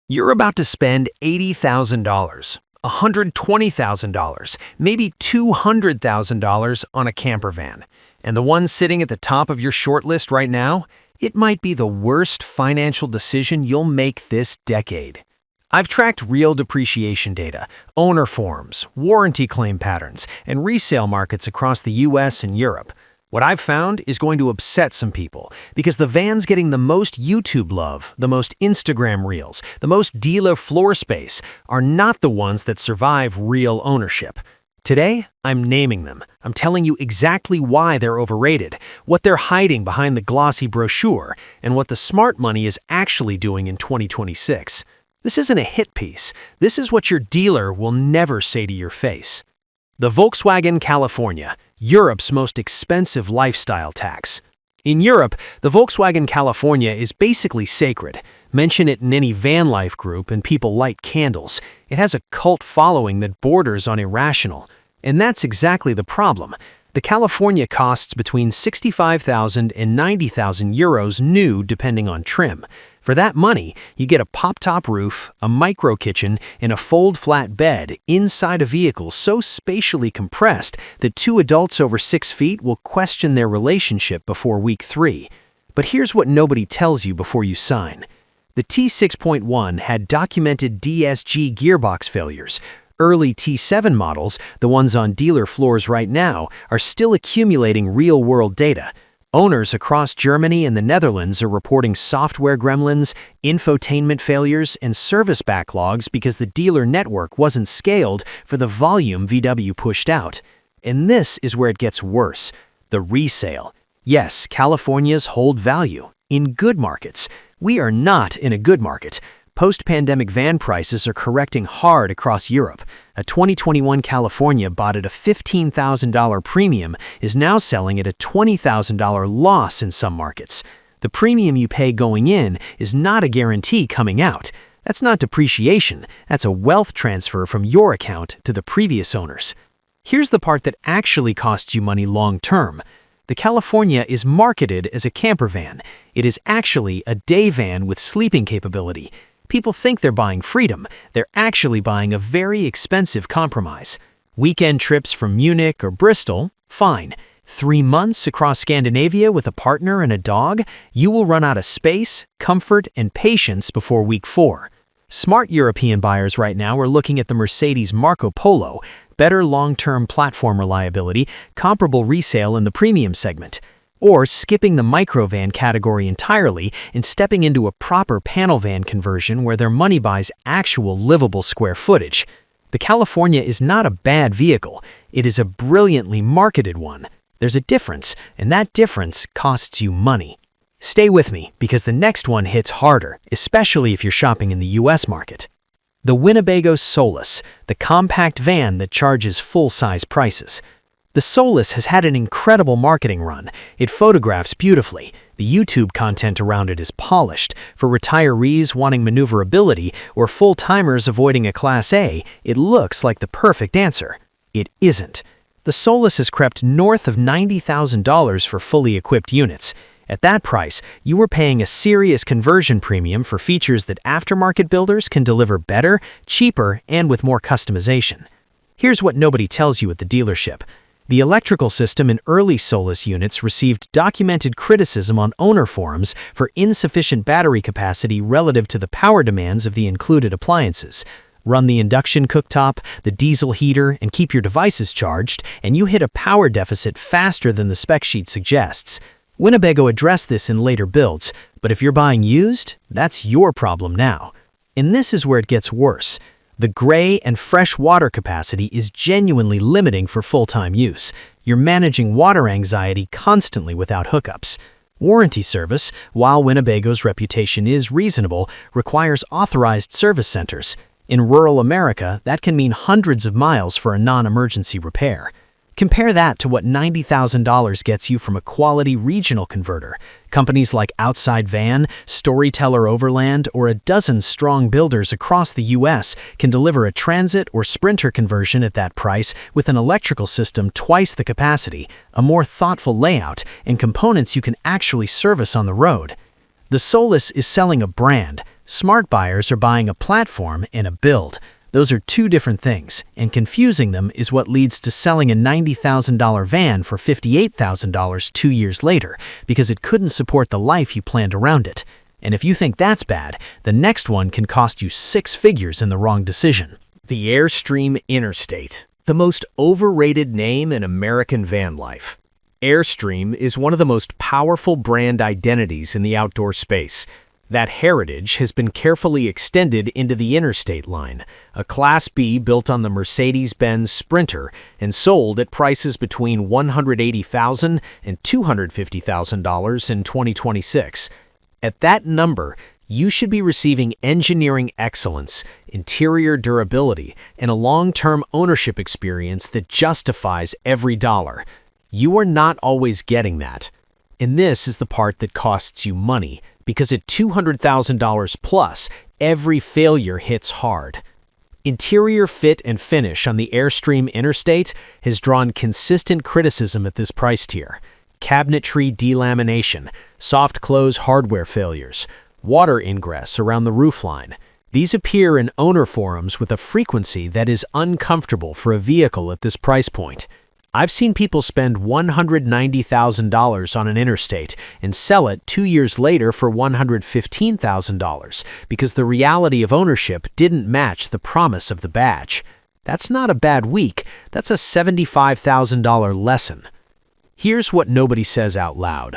You're about to spend $80,000, $120,000, maybe $200,000 on a camper van. And the one sitting at the top of your shortlist right now, it might be the worst financial decision you'll make this decade. I've tracked real depreciation data, owner forms, warranty claim patterns, and resale markets across the US and Europe. What I've found is going to upset some people because the vans getting the most YouTube love, the most Instagram reels, the most dealer floor space are not the ones that survive real ownership. Today, I'm naming them. I'm telling you exactly why they're overrated, what they're hiding behind the glossy brochure, and what the smart money is actually doing in 2026. This isn't a hit piece. This is what your dealer will never say to your face. The Volkswagen California, Europe's most expensive lifestyle tax. In Europe, the Volkswagen California is basically sacred. Mention it in any van life group and people light candles. It has a cult following that borders on irrational. And that's exactly the problem. The California costs between 65,000 and 90,000 euros new depending on trim. For that money, you get a pop-top roof, a micro kitchen, and a fold-flat bed inside a vehicle so spatially compressed that two adults over 6 feet will question their relationship before week 3. But here's what nobody tells you before you sign. The T6.1 had documented DSG gearbox failures. Early T7 models, the ones on dealer floors right now, are still accumulating real-world data. Owners across Germany and the Netherlands are reporting software gremlins, infotainment failures, and service backlogs because the dealer network wasn't scaled for the volume VW pushed out. And this is where it gets worse. The resale. Yes, California's hold value. In good markets. We are not in a good market. Post-pandemic van prices are correcting hard across Europe. A 2021 California bought at a $15,000 premium is now selling at a $20,000 loss in some markets. The premium you pay going in is not a guarantee coming out. That's not depreciation. That's a wealth transfer from your account to the previous owners. Here's the part that actually costs you money long-term. The California is marketed as a camper van. It is actually a day van with sleeping capability. People think they're buying freedom. They're actually buying a very expensive compromise. Weekend trips from Munich or Bristol? Fine. 3 months across Scandinavia with a partner and a dog? You will run out of space, comfort, and patience before week 4. Smart European buyers right now are looking at the Mercedes Marco Polo, better long-term platform reliability, comparable resale in the premium segment. Or skipping the microvan category entirely and stepping into a proper panel van conversion where their money buys actual livable square footage. The California is not a bad vehicle. It is a brilliantly marketed one. There's a difference, and that difference costs you money. Stay with me, because the next one hits harder, especially if you're shopping in the US market. The Winnebago Solis, the compact van that charges full-size prices. The Solis has had an incredible marketing run. It photographs beautifully. The YouTube content around it is polished. For retirees wanting maneuverability or full-timers avoiding a Class A, it looks like the perfect answer. It isn't. The Solis has crept north of $90,000 for fully equipped units. At that price, you are paying a serious conversion premium for features that aftermarket builders can deliver better, cheaper, and with more customization. Here's what nobody tells you at the dealership. The electrical system in early Solis units received documented criticism on owner forums for insufficient battery capacity relative to the power demands of the included appliances. Run the induction cooktop, the diesel heater, and keep your devices charged, and you hit a power deficit faster than the spec sheet suggests. Winnebago addressed this in later builds, but if you're buying used, that's your problem now. And this is where it gets worse. The gray and fresh water capacity is genuinely limiting for full-time use. You're managing water anxiety constantly without hookups. Warranty service, while Winnebago's reputation is reasonable, requires authorized service centers. In rural America, that can mean hundreds of miles for a non-emergency repair. Compare that to what $90,000 gets you from a quality regional converter. Companies like Outside Van, Storyteller Overland, or a dozen strong builders across the U.S. can deliver a Transit or Sprinter conversion at that price with an electrical system twice the capacity, a more thoughtful layout, and components you can actually service on the road. The Solis is selling a brand. Smart buyers are buying a platform and a build. Those are two different things, and confusing them is what leads to selling a $90,000 van for $58,000 2 years later because it couldn't support the life you planned around it. And if you think that's bad, the next one can cost you 6 figures in the wrong decision. The Airstream Interstate, the most overrated name in American van life. Airstream is one of the most powerful brand identities in the outdoor space. That heritage has been carefully extended into the Interstate line, a Class B built on the Mercedes-Benz Sprinter and sold at prices between $180,000 and $250,000 in 2026. At that number, you should be receiving engineering excellence, interior durability, and a long-term ownership experience that justifies every dollar. You are not always getting that. And this is the part that costs you money, because at $200,000 plus, every failure hits hard. Interior fit and finish on the Airstream Interstate has drawn consistent criticism at this price tier. Cabinetry delamination, soft close hardware failures, water ingress around the roofline. These appear in owner forums with a frequency that is uncomfortable for a vehicle at this price point. I've seen people spend $190,000 on an Interstate and sell it 2 years later for $115,000 because the reality of ownership didn't match the promise of the badge. That's not a bad week, that's a $75,000 lesson. Here's what nobody says out loud.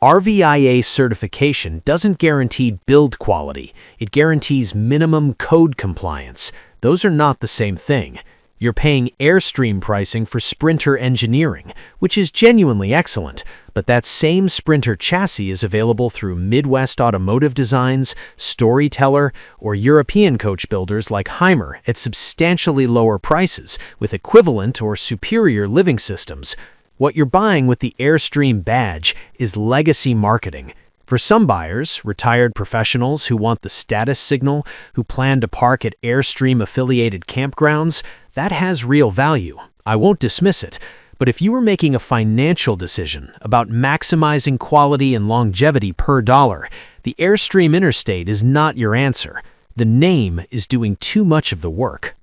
RVIA certification doesn't guarantee build quality, it guarantees minimum code compliance. Those are not the same thing. You're paying Airstream pricing for Sprinter engineering, which is genuinely excellent, but that same Sprinter chassis is available through Midwest Automotive Designs, Storyteller, or European coach builders like Heimer at substantially lower prices with equivalent or superior living systems. What you're buying with the Airstream badge is legacy marketing. For some buyers, retired professionals who want the status signal, who plan to park at Airstream-affiliated campgrounds, that has real value. I won't dismiss it, but if you were making a financial decision about maximizing quality and longevity per dollar, the Airstream Interstate is not your answer. The name is doing too much of the work.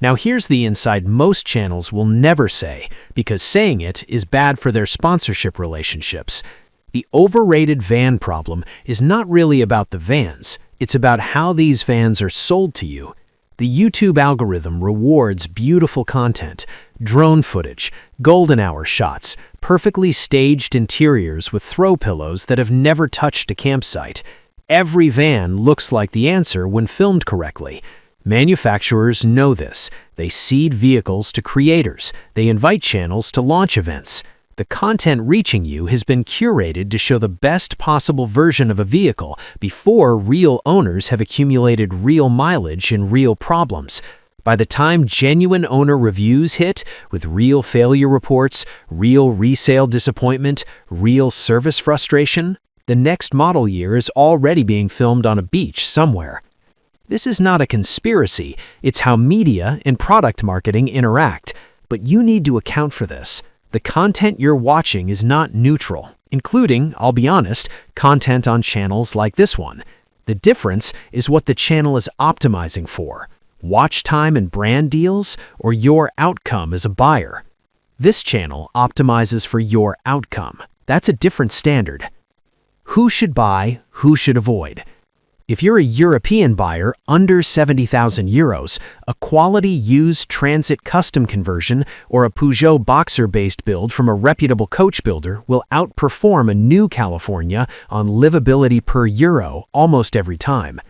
Now here's the inside most channels will never say, because saying it is bad for their sponsorship relationships. The overrated van problem is not really about the vans, it's about how these vans are sold to you. The YouTube algorithm rewards beautiful content, drone footage, golden hour shots, perfectly staged interiors with throw pillows that have never touched a campsite. Every van looks like the answer when filmed correctly. Manufacturers know this. They seed vehicles to creators. They invite channels to launch events. The content reaching you has been curated to show the best possible version of a vehicle before real owners have accumulated real mileage and real problems. By the time genuine owner reviews hit, with real failure reports, real resale disappointment, real service frustration, the next model year is already being filmed on a beach somewhere. This is not a conspiracy, it's how media and product marketing interact, but you need to account for this. The content you're watching is not neutral, including, I'll be honest, content on channels like this one. The difference is what the channel is optimizing for: watch time and brand deals, or your outcome as a buyer. This channel optimizes for your outcome. That's a different standard. Who should buy, who should avoid? If you're a European buyer under 70,000 euros, a quality used Transit custom conversion or a Peugeot Boxer-based build from a reputable coach builder will outperform a new California on livability per euro almost every time.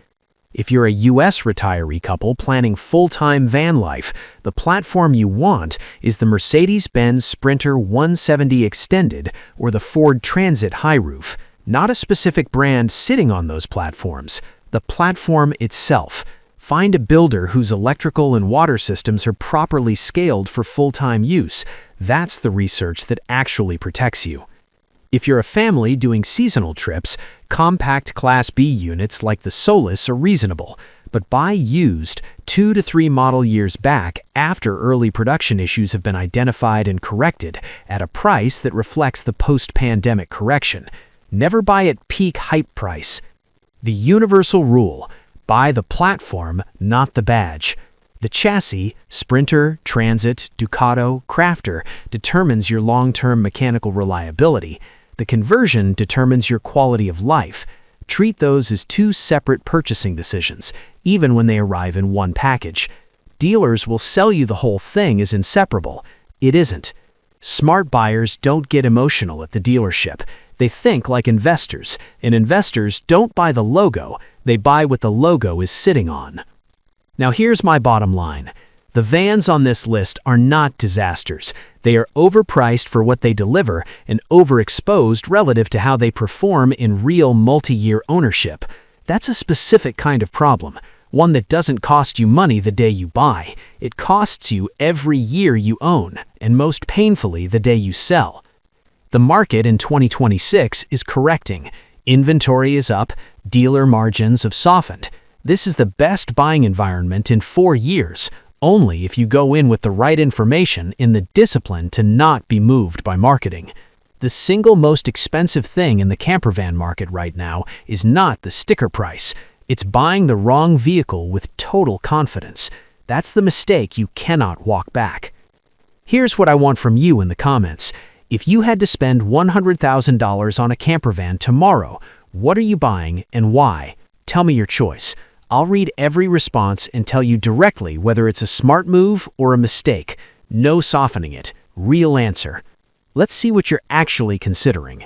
If you're a US retiree couple planning full-time van life, the platform you want is the Mercedes-Benz Sprinter 170 Extended or the Ford Transit High Roof. Not a specific brand sitting on those platforms, the platform itself. Find a builder whose electrical and water systems are properly scaled for full-time use. That's the research that actually protects you. If you're a family doing seasonal trips, compact Class B units like the Solis are reasonable, but buy used 2 to 3 model years back after early production issues have been identified and corrected at a price that reflects the post-pandemic correction. Never buy at peak hype price. The universal rule: buy the platform, not the badge. The chassis, Sprinter, Transit, Ducato, Crafter, determines your long-term mechanical reliability. The conversion determines your quality of life. Treat those as two separate purchasing decisions, even when they arrive in one package. Dealers will sell you the whole thing as inseparable. It isn't. Smart buyers don't get emotional at the dealership. They think like investors, and investors don't buy the logo, they buy what the logo is sitting on. Now here's my bottom line. The vans on this list are not disasters. They are overpriced for what they deliver and overexposed relative to how they perform in real multi-year ownership. That's a specific kind of problem, one that doesn't cost you money the day you buy. It costs you every year you own, and most painfully the day you sell. The market in 2026 is correcting. Inventory is up, dealer margins have softened. This is the best buying environment in 4 years, only if you go in with the right information and the discipline to not be moved by marketing. The single most expensive thing in the campervan market right now is not the sticker price. It's buying the wrong vehicle with total confidence. That's the mistake you cannot walk back. Here's what I want from you in the comments. If you had to spend $100,000 on a campervan tomorrow, what are you buying and why? Tell me your choice. I'll read every response and tell you directly whether it's a smart move or a mistake. No softening it. Real answer. Let's see what you're actually considering.